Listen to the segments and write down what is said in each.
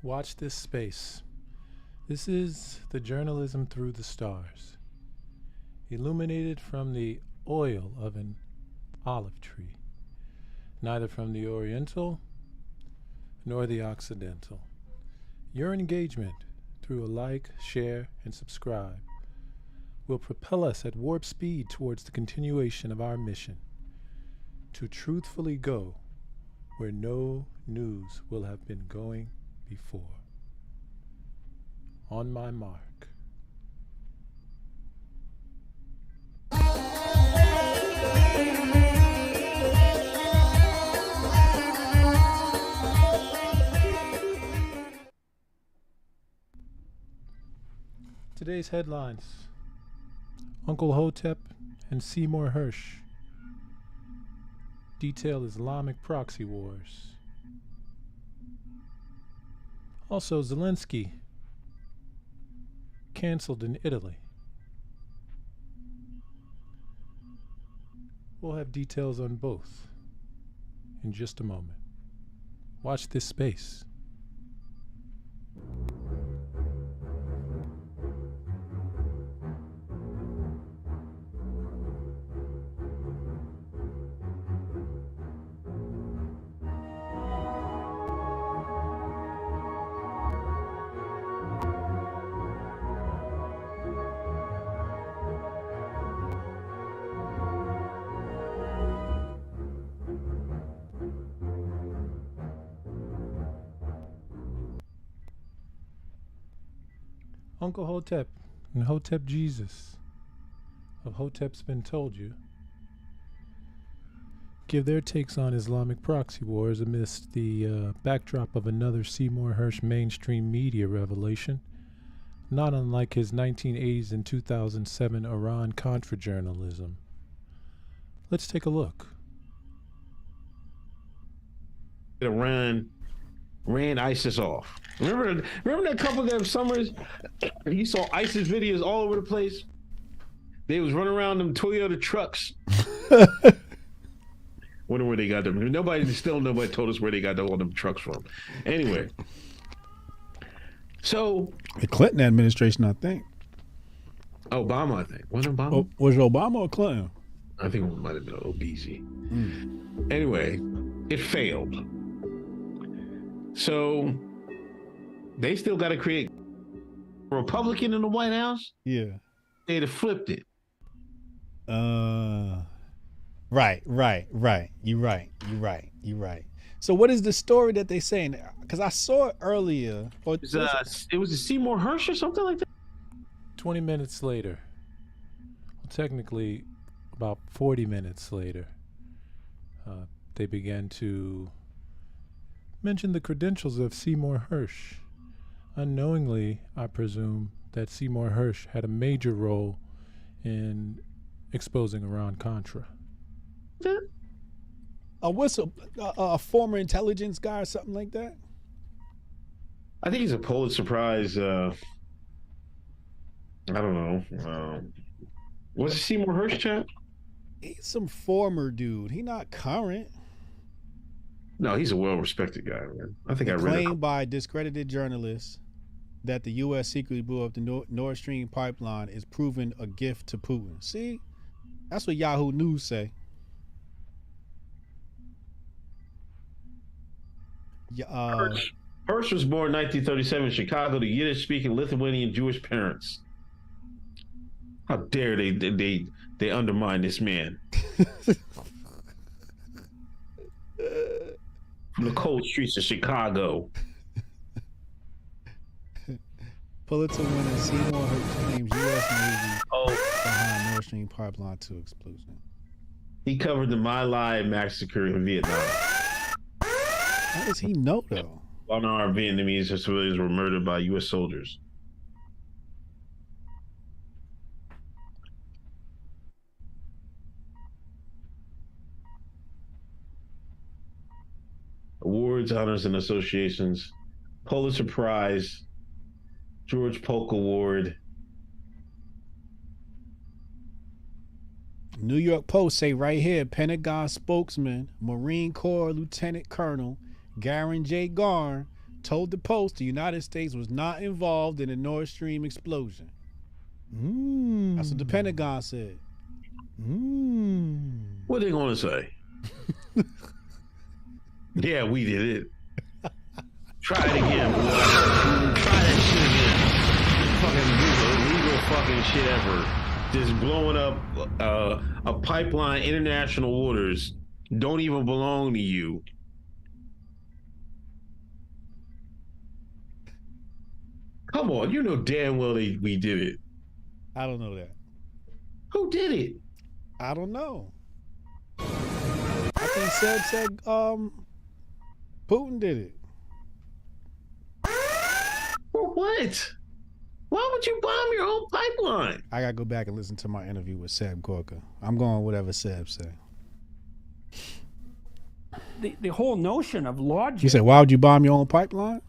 Watch this space. This is the journalism through the stars, illuminated from the oil of an olive tree, neither from the Oriental nor the Occidental. Your engagement through a like, share, and subscribe will propel us at warp speed towards the continuation of our mission to truthfully go where no news will have been going before. On my mark. Today's headlines: Uncle Hotep and Seymour Hersh detail Islamic proxy wars. Also, Zelensky canceled in Italy. We'll have details on both in just a moment. Watch this space. Uncle Hotep and Hotep Jesus of Hotep's Been Told You give their takes on Islamic proxy wars amidst the backdrop of another Seymour Hersh mainstream media revelation, not unlike his 1980s and 2007 Iran-Contra journalism. Let's take a look. Iran ran ISIS off. Remember that couple of summers? You saw ISIS videos all over the place. They was running around them Toyota trucks. Wonder where they got them. Nobody told us where they got all them trucks from. Anyway, so the Clinton administration, I think. Obama, I think. Was it Obama? Oh, was it Obama or Clinton? I think it might have been OBZ. Anyway, it failed. So they still got to create a Republican in the White House. Yeah, they'd have flipped it. Right. You're right. So what is the story that they saying? Because I saw it earlier. It was a Seymour Hersh or something like that. 20 minutes later, well, technically about 40 minutes later, they began to mention the credentials of Seymour Hersh. Unknowingly, I presume that Seymour Hersh had a major role in exposing Iran-Contra. What's a former intelligence guy or something like that? I think he's a Pulitzer Prize. I don't know. Was it Seymour Hersh, chap? He's some former dude. He not current. No, he's a well-respected guy, man. I think I read it. Claimed by discredited journalists that the U.S. secretly blew up the Nord Stream pipeline is proven a gift to Putin. See, that's what Yahoo News say. Hersh was born in 1937 in Chicago to Yiddish-speaking Lithuanian Jewish parents. How dare they undermine this man? From the cold streets of Chicago. Pulitzer winner Seymour Hersh claims U.S. Navy behind Nord Stream pipeline 2 explosion. He covered the My Lai massacre in Vietnam. How does he know, though? Unarmed Vietnamese civilians were murdered by U.S. soldiers. Awards, honors, and associations. Pulitzer Prize, George Polk Award. New York Post say right here, Pentagon spokesman, Marine Corps Lieutenant Colonel Garen J. Garn told the Post the United States was not involved in the Nord Stream explosion. That's what the Pentagon said. What they gonna say? Yeah, we did it. Try it again, boy. Try that shit again. Fucking do the illegal fucking shit ever. Just blowing up a pipeline, international waters, don't even belong to you. Come on, you know damn well we did it. I don't know that. Who did it? I don't know. I think said Putin did it. For what? Why would you bomb your own pipeline? I gotta go back and listen to my interview with Seb Gorka. I'm going whatever Seb said. The whole notion of logic. You said, why would you bomb your own pipeline?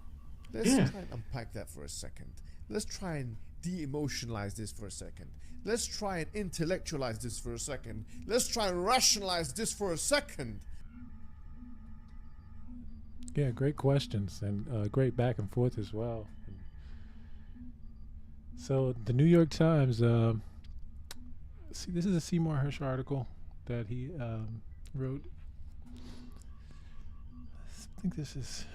Let's try and unpack that for a second. Let's try and de-emotionalize this for a second. Let's try and intellectualize this for a second. Let's try and rationalize this for a second. Yeah, great questions and great back and forth as well. So the New York Times, see, this is a Seymour Hersh article that he wrote. I think this is,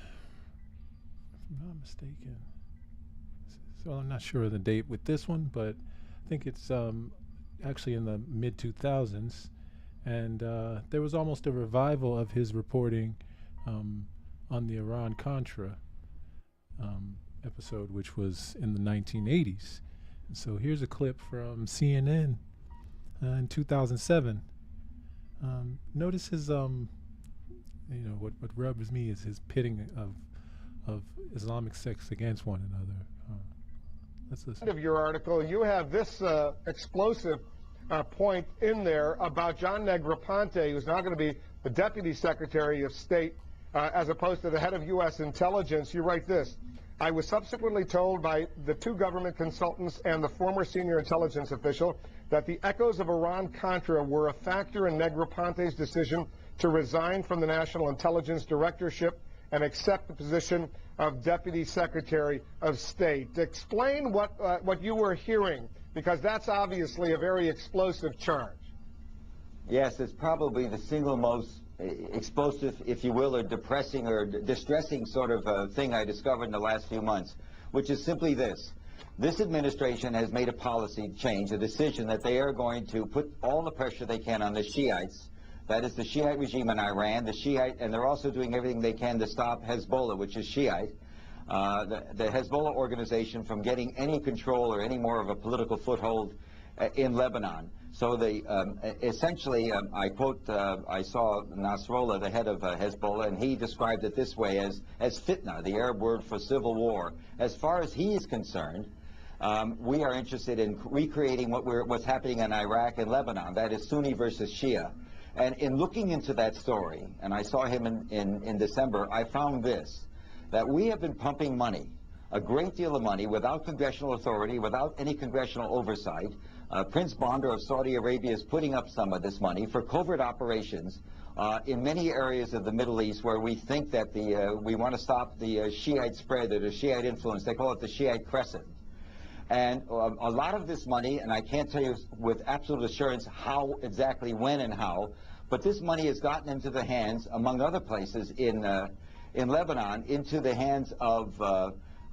if I'm not mistaken. So I'm not sure of the date with this one, but I think it's actually in the mid-2000s. And there was almost a revival of his reporting on the Iran-Contra episode, which was in the 1980s. And so here's a clip from CNN in 2007. Notice his, what rubs me is his pitting of Islamic sects against one another. Let's listen. Of your article, you have this explosive point in there about John Negroponte, who's now going to be the Deputy Secretary of State as opposed to the head of U.S. intelligence. You write this: I was subsequently told by the two government consultants and the former senior intelligence official that the echoes of Iran-Contra were a factor in Negroponte's decision to resign from the National Intelligence Directorship and accept the position of Deputy Secretary of State. Explain what you were hearing, because that's obviously a very explosive charge. Yes, it's probably the single most explosive, if you will, or depressing or distressing sort of thing I discovered in the last few months, which is simply this. This administration has made a policy change, a decision that they are going to put all the pressure they can on the Shiites. That is the Shiite regime in Iran, and they're also doing everything they can to stop Hezbollah, which is Shiite, the Hezbollah organization, from getting any control or any more of a political foothold in Lebanon. So they essentially, I quote, I saw Nasrallah, the head of Hezbollah, and he described it this way as fitna, the Arab word for civil war. As far as he is concerned, we are interested in recreating what's happening in Iraq and Lebanon, that is Sunni versus Shia. And in looking into that story, and I saw him in December, I found this, that we have been pumping money, a great deal of money, without congressional authority, without any congressional oversight. Prince Bandar of Saudi Arabia is putting up some of this money for covert operations in many areas of the Middle East where we think that we want to stop the Shiite spread or the Shiite influence. They call it the Shiite Crescent. And a lot of this money, and I can't tell you with absolute assurance how exactly, when and how, but this money has gotten into the hands, among other places in Lebanon, into the hands of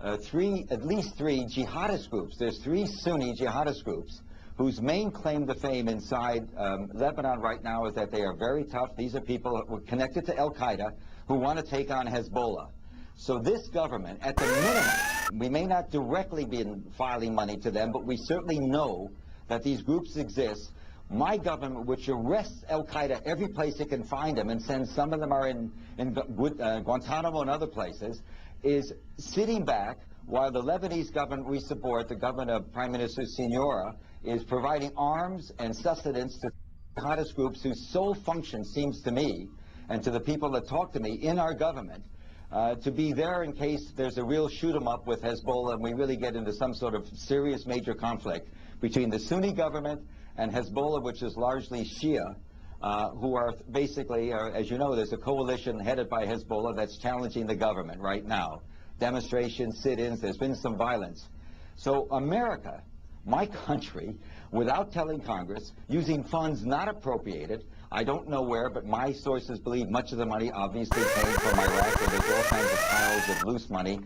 at least three jihadist groups. There's three Sunni jihadist groups whose main claim to fame inside Lebanon right now is that they are very tough. These are people who are connected to Al-Qaeda who want to take on Hezbollah. So this government, at the minimum, we may not directly be filing money to them, but we certainly know that these groups exist. My government, which arrests Al-Qaeda every place it can find them and sends, some of them are in Guantanamo and other places, is sitting back while the Lebanese government we support, the government of Prime Minister Seymour, is providing arms and sustenance to jihadist groups whose sole function seems to me, and to the people that talk to me in our government, to be there in case there's a real shoot-em-up with Hezbollah and we really get into some sort of serious major conflict between the Sunni government and Hezbollah, which is largely Shia, who are basically, as you know, there's a coalition headed by Hezbollah that's challenging the government right now. demonstrations, sit-ins, there's been some violence. So America, my country, without telling Congress, using funds not appropriated, I don't know where, but my sources believe much of the money obviously came from Iraq, where there's all kinds of piles of loose money,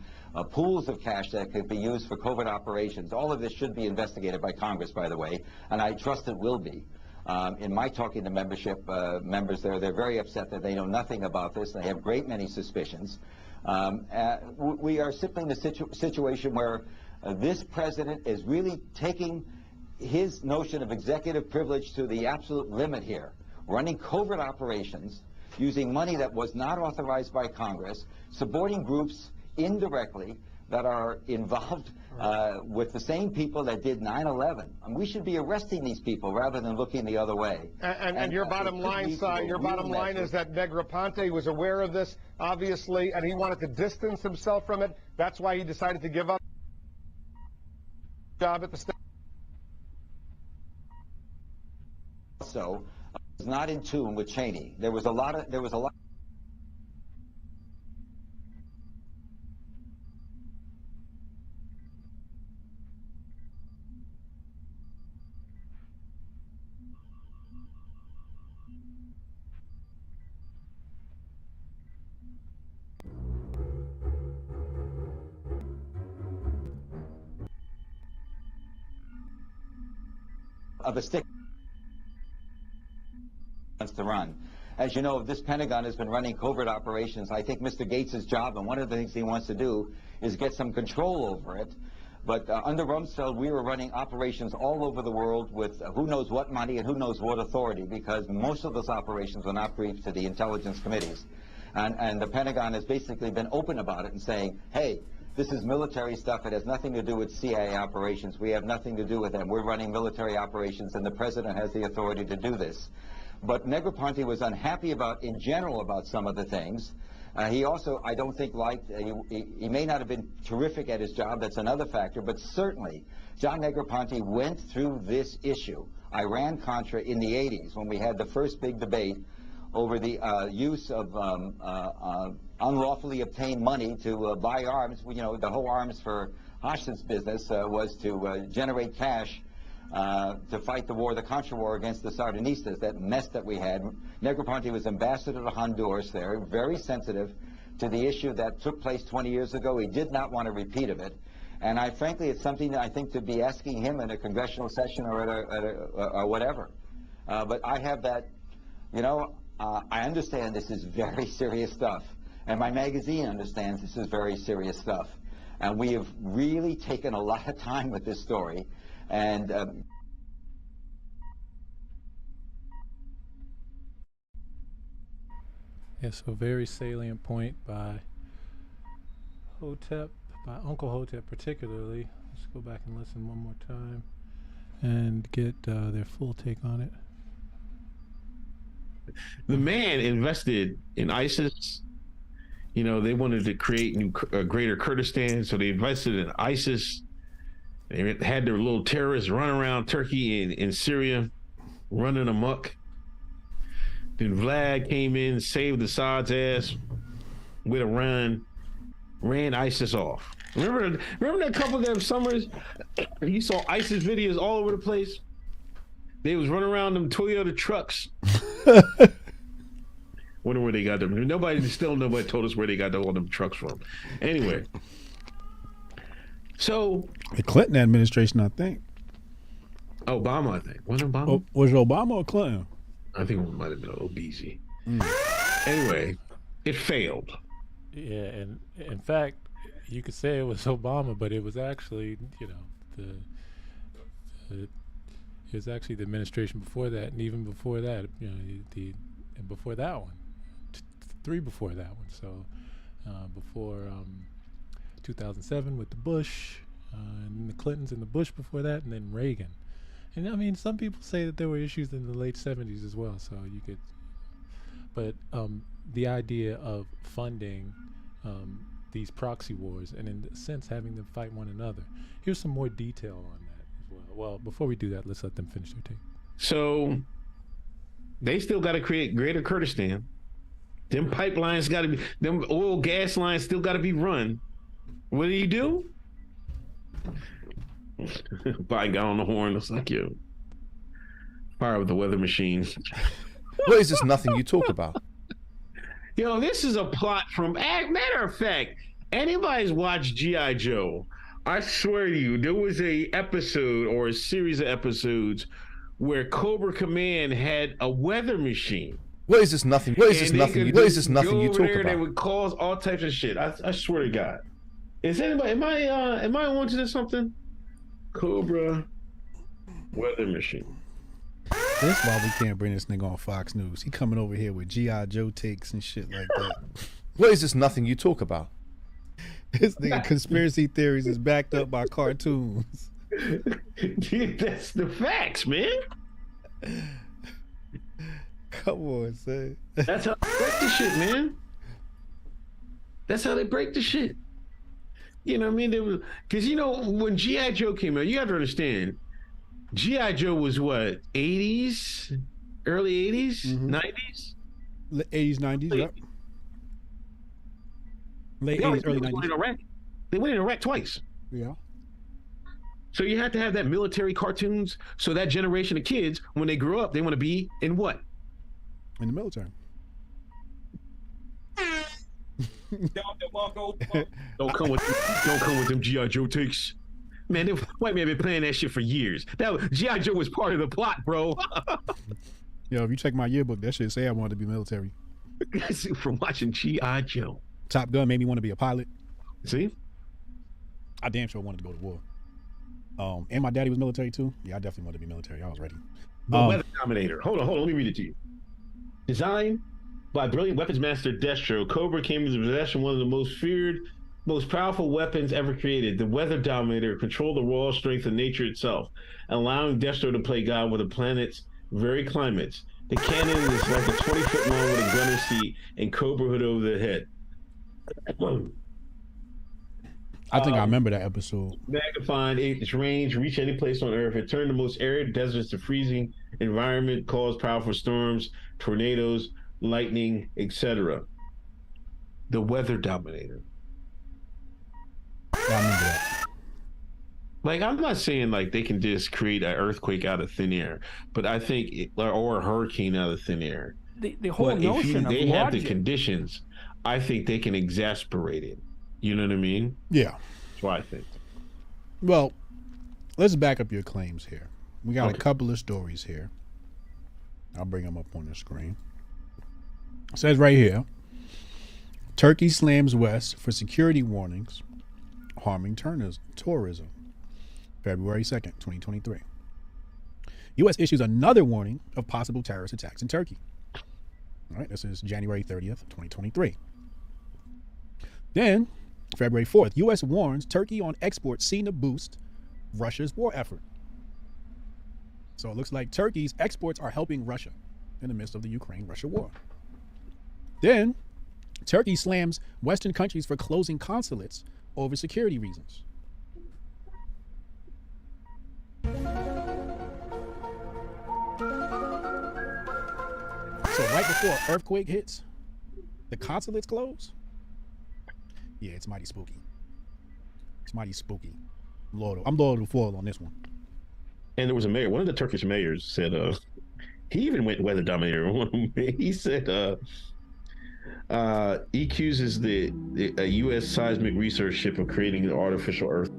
pools of cash that could be used for covert operations. All of this should be investigated by Congress, by the way, and I trust it will be. In my talking to membership members there, they're very upset that they know nothing about this. They have great many suspicions. We are simply in a situation where this president is really taking his notion of executive privilege to the absolute limit here, running covert operations, using money that was not authorized by Congress, supporting groups indirectly that are involved with the same people that did 9/11. And we should be arresting these people rather than looking the other way. And your bottom line, is that Negroponte was aware of this, obviously, and he wanted to distance himself from it. That's why he decided to give up the job at the state. Also, was not in tune with Cheney. There was a lot of a stick to run. As you know, this Pentagon has been running covert operations. I think Mr. Gates' job, and one of the things he wants to do, is get some control over it. But under Rumsfeld, we were running operations all over the world with who knows what money and who knows what authority, because most of those operations were not briefed to the intelligence committees. And the Pentagon has basically been open about it and saying, hey, this is military stuff. It has nothing to do with CIA operations. We have nothing to do with them. We're running military operations, and the president has the authority to do this. But Negroponte was unhappy in general about some of the things. He also, I don't think, liked, he may not have been terrific at his job, that's another factor, but certainly John Negroponte went through this issue, Iran-Contra, in the 80s, when we had the first big debate over the use of unlawfully obtained money to buy arms. You know, the whole arms for Hostage business was to generate cash to fight the war, the Contra war against the Sandinistas, that mess that we had. Negroponte was ambassador to Honduras there, very sensitive to the issue that took place 20 years ago. He did not want a repeat of it. And frankly, it's something that I think to be asking him in a congressional session or whatever. But I have that, you know, I understand this is very serious stuff. And my magazine understands this is very serious stuff. And we have really taken a lot of time with this story. And yeah, so very salient point by Hotep, by Uncle Hotep particularly. Let's go back and listen one more time and get their full take on it. The man invested in ISIS. You know, they wanted to create greater Kurdistan, so they invested in ISIS. They had their little terrorists run around Turkey and Syria, running amok. Then Vlad came in, saved Assad's ass with Iran, ran ISIS off. Remember that couple of them summers? You saw ISIS videos all over the place. They was running around them Toyota trucks. Wonder where they got them. Nobody told us where they got all them trucks from. Anyway. So the Clinton administration, I think. Obama, I think. Wasn't Obama? Oh, was it Obama or Clinton? I think it might have been OBZ. Anyway, it failed. Yeah, and in fact, you could say it was Obama, but it was actually, you know, it was actually the administration before that, and even before that, you know, and before that one, three before that one. So before 2007 with the Bush, and the Clintons and the Bush before that, and then Reagan. And I mean, some people say that there were issues in the late 70s as well, so you could, but the idea of funding these proxy wars and in a sense having them fight one another. Here's some more detail on that as well. Well, before we do that, let's let them finish their take. So they still got to create greater Kurdistan. Them pipelines got to be, them oil gas lines still got to be run. What did he do? Biden got on the horn. It's like, yo, fire with the weather machine. What is this nothing you talk about? Yo, this is a plot from. Matter of fact, anybody's watched G.I. Joe, I swear to you, there was a episode or a series of episodes where Cobra Command had a weather machine. What is this nothing? What is this nothing? What is this nothing you talk about? They would cause all types of shit. I swear to God. Is anybody? Am I on to something? Cobra weather machine. That's why we can't bring this nigga on Fox News. He coming over here with G.I. Joe takes and shit like that. What is this nothing you talk about? This nigga conspiracy theories is backed up by cartoons. Dude, that's the facts, man. Come on, son. That's how they break the shit, man. That's how they break the shit. You know what I mean? Because, you know, when G.I. Joe came out, you have to understand, G.I. Joe was what, 80s? Early 80s? 90s? 80s, 90s, yep. Late 80s, early 90s. They went in Iraq twice. Yeah. So you had to have that military cartoons so that generation of kids, when they grow up, they want to be in what? In the military. Don't come with them G.I. Joe takes. Man, the white man been playing that shit for years. That G.I. Joe was part of the plot, bro. Yo, if you check my yearbook, that shit say I wanted to be military. From watching G.I. Joe. Top Gun made me want to be a pilot. See? I damn sure wanted to go to war. And my daddy was military too. Yeah, I definitely wanted to be military. I was ready. The Weather Dominator. Hold on. Let me read it to you. Designed by brilliant weapons master Destro, Cobra came into possession of one of the most feared, most powerful weapons ever created. The Weather Dominator controlled the raw strength of nature itself, allowing Destro to play God with the planet's very climates. The cannon is like a 20-foot long with a gunner seat and Cobra hood over the head. I think I remember that episode. Magnifying its range, reach any place on Earth. It turned the most arid deserts to freezing environment, caused powerful storms, tornadoes, lightning, etc. The Weather Dominator. Yeah, I remember that. Like, I'm not saying like they can just create an earthquake out of thin air, but I think or a hurricane out of thin air. The whole notion of they logic. have the conditions, I think they can exasperate it. You know what I mean? Yeah. That's what I think. Well, let's back up your claims here. We got a couple of stories here. I'll bring them up on the screen. It says right here, Turkey slams West for security warnings harming tourism. February 2nd, 2023. U.S. issues another warning of possible terrorist attacks in Turkey. All right, this is January 30th, 2023. Then, February 4th, U.S. warns Turkey on exports seen to boost Russia's war effort. So it looks like Turkey's exports are helping Russia in the midst of the Ukraine-Russia war. Then, Turkey slams Western countries for closing consulates over security reasons. So right before an earthquake hits, the consulates close? Yeah, it's mighty spooky. It's mighty spooky. I'm loyal to the foil on this one. And there was a mayor. One of the Turkish mayors said, he even went Weather Dominator. He said, he accuses the U.S. seismic research ship of creating an artificial earth.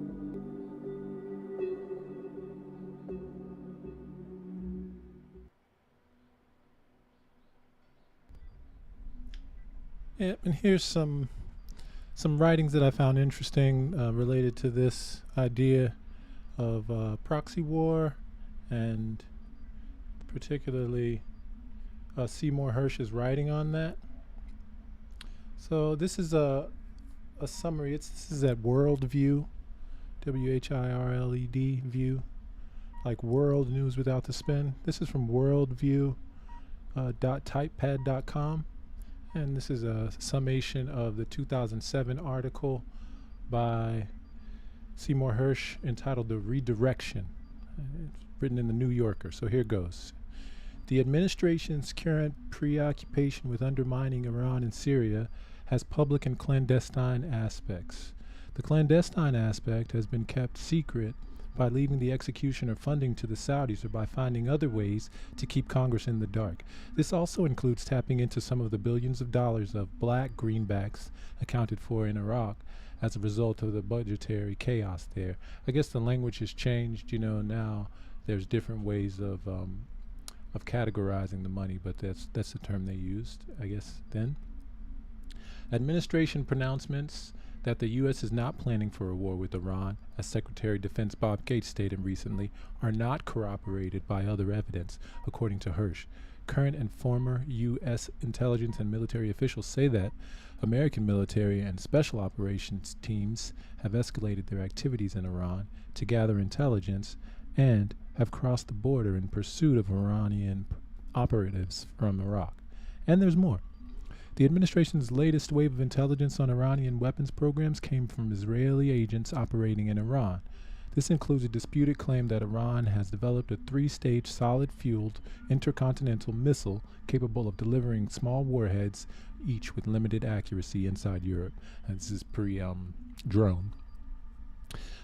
Yeah, and here's some writings that I found interesting related to this idea of proxy war, and particularly Seymour Hersh's writing on that. So this is a summary. This is at Worldview, WHIRLED view, like world news without the spin. This is from worldview.typepad.com. And this is a summation of the 2007 article by Seymour Hersh entitled The Redirection. It's written in the New Yorker. So here goes. The administration's current preoccupation with undermining Iran and Syria has public and clandestine aspects. The The clandestine aspect has been kept secret by leaving the execution or funding to the Saudis or by finding other ways to keep Congress in the dark. This also includes tapping into some of the billions of dollars of black greenbacks accounted for in Iraq as a result of the budgetary chaos there. I guess the language has changed, now there's different ways of categorizing the money, but that's the term they used, I guess, then. Administration pronouncements that the U.S. is not planning for a war with Iran, as Secretary of Defense Bob Gates stated recently, are not corroborated by other evidence, according to Hersh. Current and former U.S. intelligence and military officials say that American military and special operations teams have escalated their activities in Iran to gather intelligence and have crossed the border in pursuit of Iranian operatives from Iraq. And there's more. The administration's latest wave of intelligence on Iranian weapons programs came from Israeli agents operating in Iran. This includes a disputed claim that Iran has developed a 3-stage solid-fueled intercontinental missile capable of delivering small warheads, each with limited accuracy inside Europe. And this is pre-drone.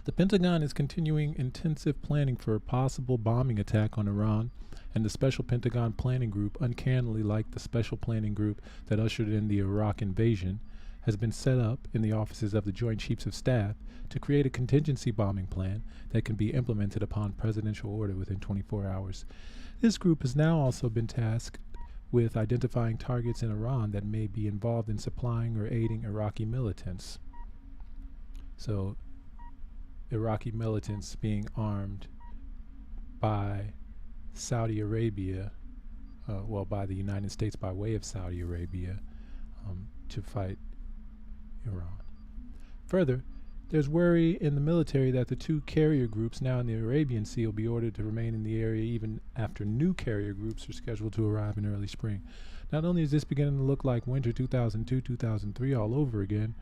The Pentagon is continuing intensive planning for a possible bombing attack on Iran, and the Special Pentagon Planning Group, uncannily like the special planning group that ushered in the Iraq invasion, has been set up in the offices of the Joint Chiefs of Staff to create a contingency bombing plan that can be implemented upon presidential order within 24 hours. This group has now also been tasked with identifying targets in Iran that may be involved in supplying or aiding Iraqi militants. So, Iraqi militants being armed by Saudi Arabia, by the United States by way of Saudi Arabia, to fight Iran. Further, there's worry in the military that the 2 carrier groups now in the Arabian Sea will be ordered to remain in the area even after new carrier groups are scheduled to arrive in early spring. Not only is this beginning to look like winter 2002-2003 all over again,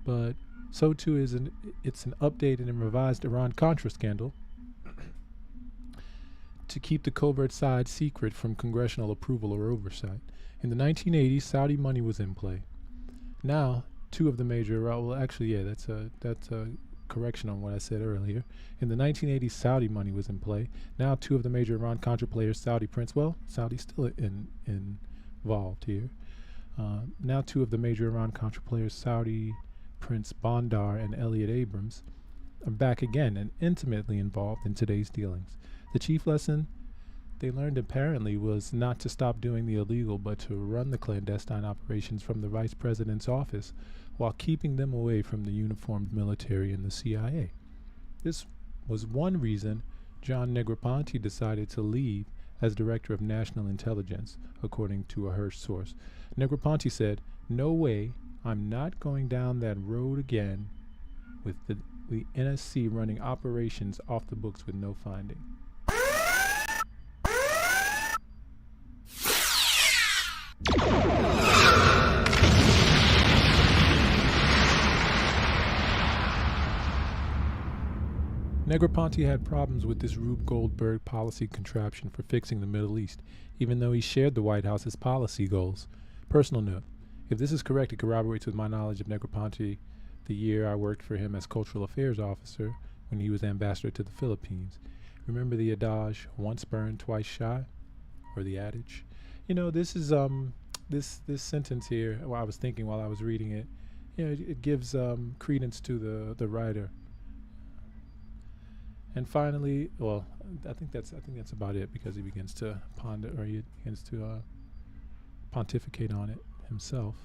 but so too is it's an updated and revised Iran-Contra scandal to keep the covert side secret from congressional approval or oversight. In the 1980s, Saudi money was in play. Now, 2 of the major, that's a correction on what I said earlier. In the 1980s, Saudi money was in play. Now, 2 of the major Iran-Contra players, Saudi Prince, Saudi's still involved here. Now, 2 of the major Iran-Contra players, Saudi Prince Bandar and Elliot Abrams, are back again and intimately involved in today's dealings. The chief lesson they learned apparently was not to stop doing the illegal, but to run the clandestine operations from the vice president's office while keeping them away from the uniformed military and the CIA. This was one reason John Negroponte decided to leave as director of national intelligence, according to a Hersh source. Negroponte said, "No way, I'm not going down that road again with the NSC running operations off the books with no finding." Negroponte had problems with this Rube Goldberg policy contraption for fixing the Middle East, even though he shared the White House's policy goals. Personal note, if this is correct, it corroborates with my knowledge of Negroponte the year I worked for him as Cultural Affairs Officer when he was ambassador to the Philippines. Remember the adage, once burned, twice shy? Or the adage? This is, this sentence here, I was thinking while I was reading it, it gives credence to the writer. And finally, I think that's about it, because he begins to ponder, or he begins to pontificate on it himself.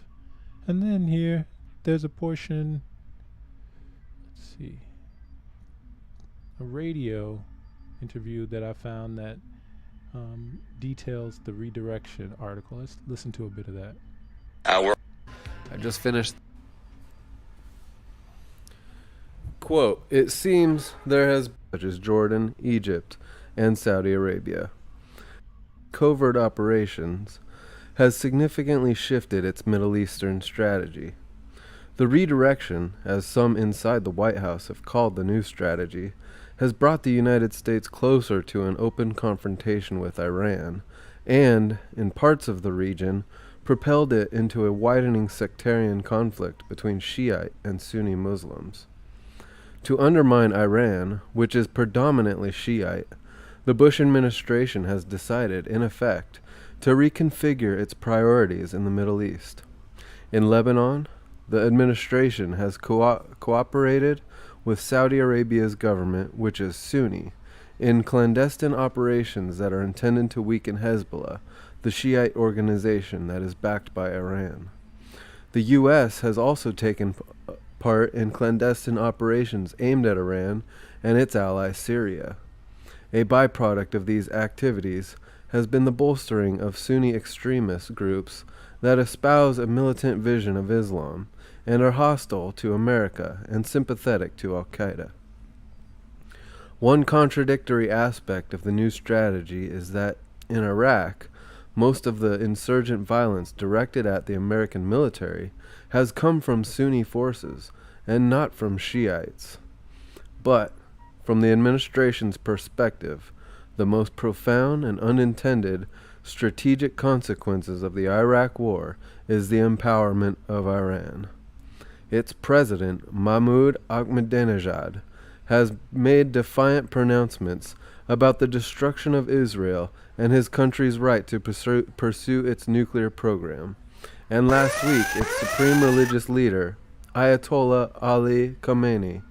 And then here, there's a portion, let's see, a radio interview that I found that details the redirection article. Let's listen to a bit of that. I just finished. Quote, "It seems there has been, such as Jordan, Egypt, and Saudi Arabia. Covert operations has significantly shifted its Middle Eastern strategy. The redirection, as some inside the White House have called the new strategy, has brought the United States closer to an open confrontation with Iran, and, in parts of the region, propelled it into a widening sectarian conflict between Shiite and Sunni Muslims. To undermine Iran, which is predominantly Shiite, the Bush administration has decided, in effect, to reconfigure its priorities in the Middle East. In Lebanon, the administration has cooperated with Saudi Arabia's government, which is Sunni, in clandestine operations that are intended to weaken Hezbollah, the Shiite organization that is backed by Iran. The U.S. has also taken part in clandestine operations aimed at Iran and its ally Syria. A byproduct of these activities has been the bolstering of Sunni extremist groups that espouse a militant vision of Islam and are hostile to America and sympathetic to al-Qaeda. One contradictory aspect of the new strategy is that in Iraq, most of the insurgent violence directed at the American military has come from Sunni forces and not from Shiites. But, from the administration's perspective, the most profound and unintended strategic consequences of the Iraq War is the empowerment of Iran. Its president, Mahmoud Ahmadinejad, has made defiant pronouncements about the destruction of Israel and his country's right to pursue its nuclear program. And last week, its supreme religious leader, Ayatollah Ali Khamenei,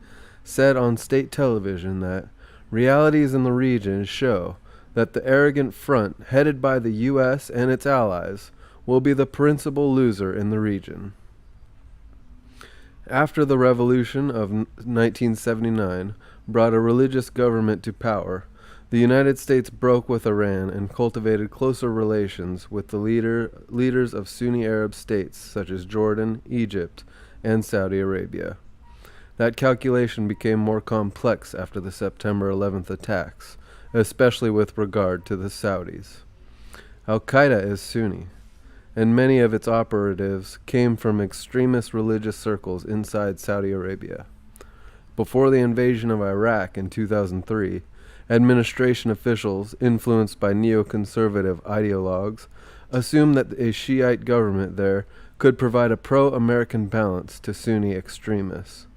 said on state television that realities in the region show that the arrogant front headed by the U.S. and its allies will be the principal loser in the region. After the revolution of 1979 brought a religious government to power, the United States broke with Iran and cultivated closer relations with the leaders of Sunni Arab states such as Jordan, Egypt, and Saudi Arabia. That calculation became more complex after the September 11th attacks, especially with regard to the Saudis. Al-Qaeda is Sunni, and many of its operatives came from extremist religious circles inside Saudi Arabia. Before the invasion of Iraq in 2003, administration officials, influenced by neoconservative ideologues, assumed that a Shiite government there could provide a pro-American balance to Sunni extremists,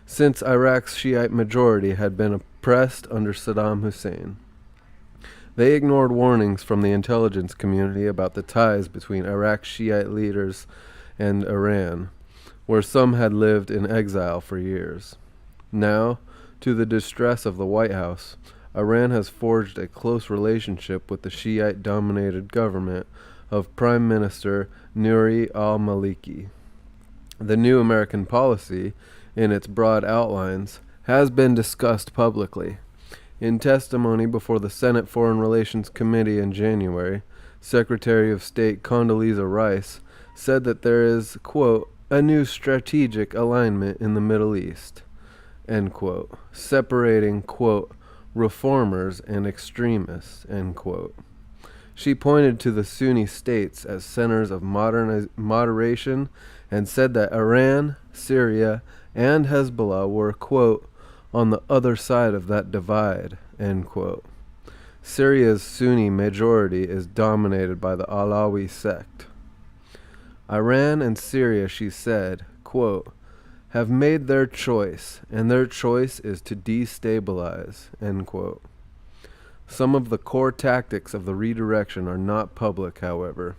since Iraq's Shiite majority had been oppressed under Saddam Hussein. They ignored warnings from the intelligence community about the ties between Iraq's Shiite leaders and Iran, where some had lived in exile for years. Now, to the distress of the White House, Iran has forged a close relationship with the Shiite-dominated government of Prime Minister Nouri al-Maliki. The new American policy, in its broad outlines, has been discussed publicly. In testimony before the Senate Foreign Relations Committee in January, Secretary of State Condoleezza Rice said that there is, quote, a new strategic alignment in the Middle East, end quote, separating, quote, reformers and extremists, end quote. She pointed to the Sunni states as centers of moderation and said that Iran, Syria, and Hezbollah were, quote, on the other side of that divide, end quote. Syria's Sunni majority is dominated by the Alawi sect. Iran and Syria, she said, quote, have made their choice, and their choice is to destabilize, end quote. Some of the core tactics of the redirection are not public, however.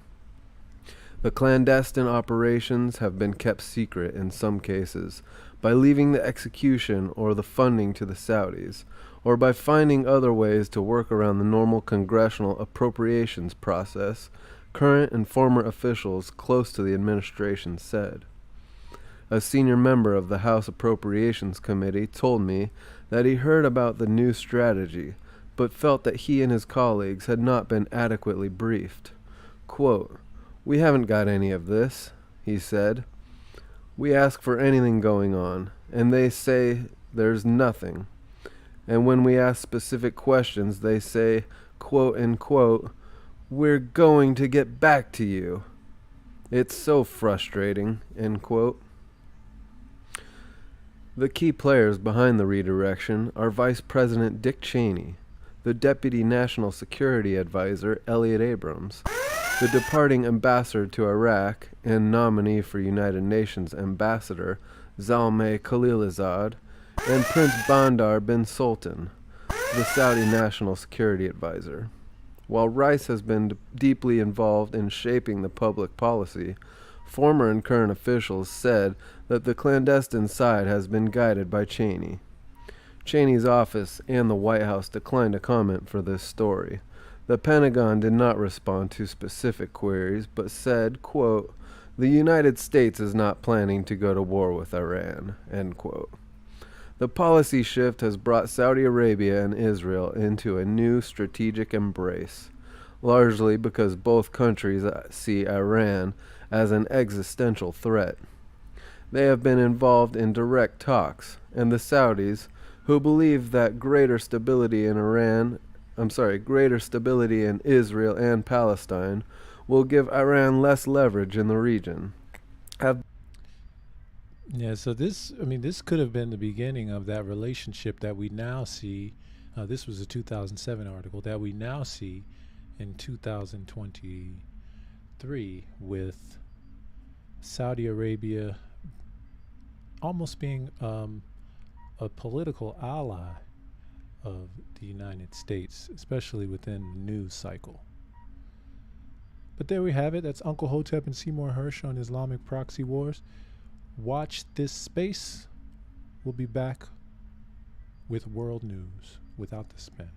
The clandestine operations have been kept secret in some cases, by leaving the execution or the funding to the Saudis, or by finding other ways to work around the normal congressional appropriations process, current and former officials close to the administration said. A senior member of the House Appropriations Committee told me that he heard about the new strategy, but felt that he and his colleagues had not been adequately briefed. Quote, we haven't got any of this, he said. We ask for anything going on, and they say there's nothing. And when we ask specific questions, they say, quote unquote, we're going to get back to you. It's so frustrating, end quote. The key players behind the redirection are Vice President Dick Cheney, the Deputy National Security Advisor Elliot Abrams, the departing ambassador to Iraq and nominee for United Nations Ambassador Zalmay Khalilzad, and Prince Bandar bin Sultan, the Saudi National Security Advisor. While Rice has been deeply involved in shaping the public policy, former and current officials said that the clandestine side has been guided by Cheney. Cheney's office and the White House declined to comment for this story. The Pentagon did not respond to specific queries, but said, quote, "The United States is not planning to go to war with Iran," end quote. The policy shift has brought Saudi Arabia and Israel into a new strategic embrace, largely because both countries see Iran as an existential threat. They have been involved in direct talks, and the Saudis, who believe that greater stability in Israel and Palestine will give Iran less leverage in the region. Yeah, so this could have been the beginning of that relationship that we now see. This was a 2007 article that we now see in 2023 with Saudi Arabia almost being a political ally of the United States, especially within the news cycle. But there we have it. That's Uncle Hotep and Seymour Hersh on Islamic Proxy Wars. Watch this space. We'll be back with world news without the spin.